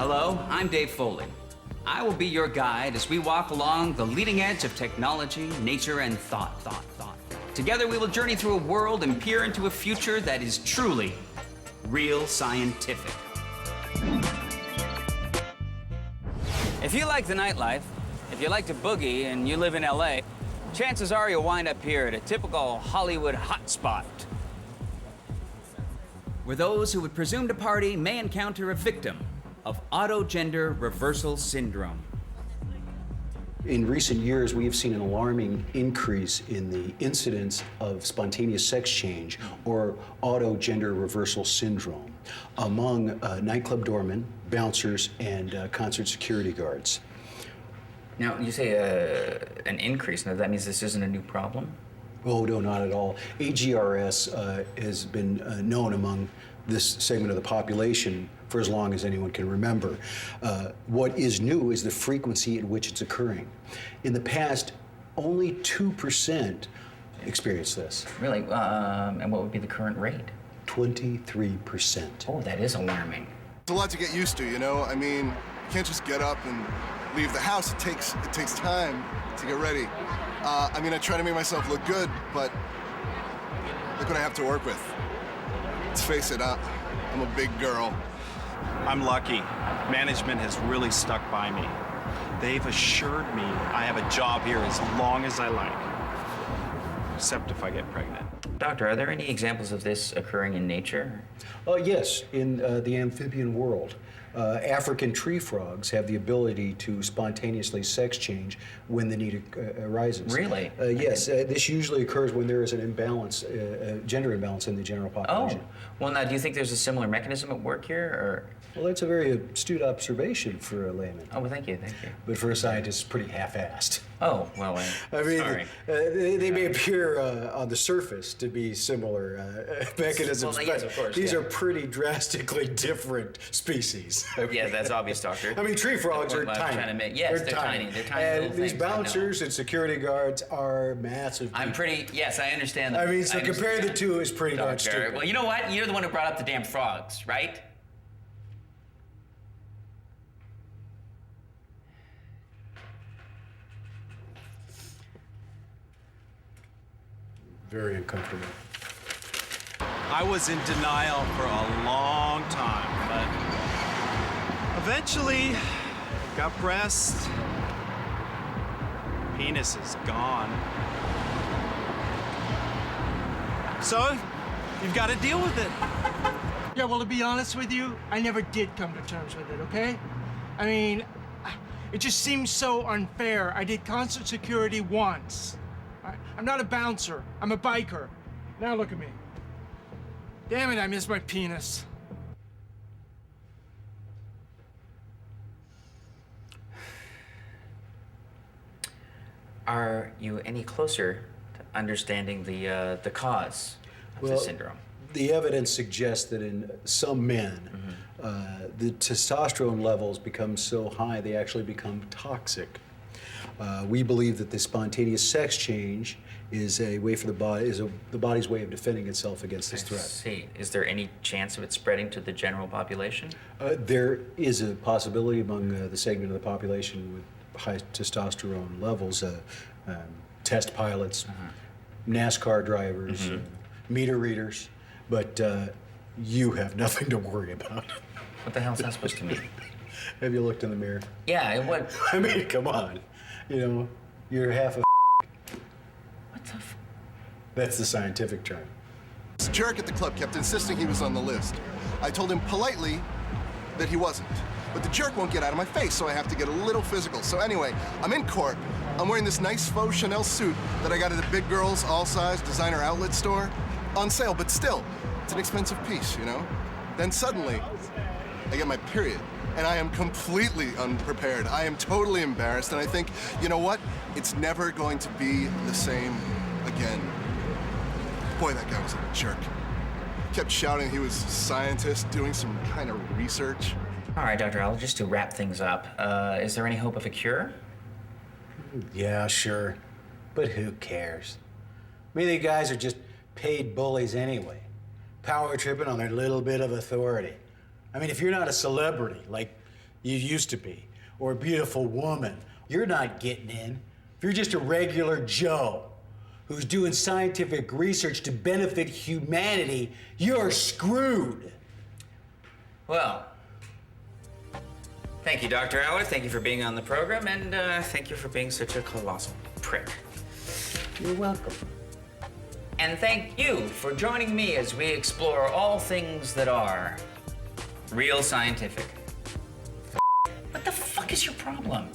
Hello, I'm Dave Foley. I will be your guide as we walk along the leading edge of technology, nature, and thought. Together we will journey through a world and peer into a future that is truly real scientific. If you like the nightlife, if you like to boogie and you live in LA, chances are you'll wind up here at a typical Hollywood hotspot, where those who would presume to party may encounter a victim of autogender reversal syndrome. In recent years, we have seen an alarming increase in the incidence of spontaneous sex change, or autogender reversal syndrome, among nightclub doormen, bouncers, and concert security guards. Now, you say an increase. Now, that means this isn't a new problem? Oh, no, not at all. AGRS has been known among this segment of the population for as long as anyone can remember. What is new is the frequency at which it's occurring. In the past, only 2% experienced this. Really? And what would be the current rate? 23%. Oh, that is alarming. It's a lot to get used to, you know? I mean, you can't just get up and leave the house. It takes time to get ready. I mean, I try to make myself look good, but look what I have to work with. Let's face it, I'm a big girl. I'm lucky. Management has really stuck by me. They've assured me I have a job here as long as I like, except if I get pregnant. Doctor, are there any examples of this occurring in nature? Yes, in the amphibian world. African tree frogs have the ability to spontaneously sex change when the need arises. Really? Yes, this usually occurs when there is an imbalance, gender imbalance in the general population. Oh, well now, do you think there's a similar mechanism at work here, or? Well, that's a very astute observation for a layman. Oh, well, thank you. But for a scientist, it's pretty half-assed. Oh, well, I mean, sorry. They may appear on the surface to be similar mechanisms, well, yes, but of course, these yeah. are pretty drastically different species. Yeah, that's obvious, Doctor. I mean, tree frogs are tiny. Yes, they're tiny. They're tiny and little these things, I know. bouncers and security guards are massive. Yes, I understand that. I mean, so comparing the two is pretty darn Doctor, stupid. well, you know what? You're the one who brought up the damn frogs, right? Very uncomfortable. I was in denial for a long time, but eventually got breasts. Penis is gone. So, you've got to deal with it. Yeah, well, to be honest with you, I never did come to terms with it, okay? I mean, it just seems so unfair. I did concert security once. I'm not a bouncer. I'm a biker. Now look at me. Damn it, I miss my penis. Are you any closer to understanding the cause of the syndrome? The evidence suggests that in some men, the testosterone levels become so high they actually become toxic. We believe that the spontaneous sex change is a way for the body, the body's way of defending itself against this threat. I see. Is there any chance of it spreading to the general population? There is a possibility among the segment of the population with high testosterone levels, test pilots, NASCAR drivers, meter readers, but you have nothing to worry about. What the hell's that supposed to mean? Have you looked in the mirror? Yeah, what? I mean, come on. You know, you're half a What the f? That's the scientific term. This jerk at the club kept insisting he was on the list. I told him politely that he wasn't. But the jerk won't get out of my face, so I have to get a little physical. So anyway, I'm in court. I'm wearing this nice faux Chanel suit that I got at a big girls all-size designer outlet store. On sale, but still, it's an expensive piece, you know? Then suddenly, I get my period. And I am completely unprepared. I am totally embarrassed, and I think, you know what? It's never going to be the same again. Boy, that guy was a jerk. Kept shouting he was a scientist doing some kind of research. All right, Dr. Al, just to wrap things up, is there any hope of a cure? Yeah, sure. But who cares? I mean, these guys are just paid bullies anyway, power tripping on their little bit of authority. I mean, if you're not a celebrity, like You used to be. Or a beautiful woman. You're not getting in. If you're just a regular Joe who's doing scientific research to benefit humanity, you're screwed. Well, thank you, Dr. Howard. Thank you for being on the program, and thank you for being such a colossal prick. You're welcome. And thank you for joining me as we explore all things that are real scientific. What the fuck is your problem?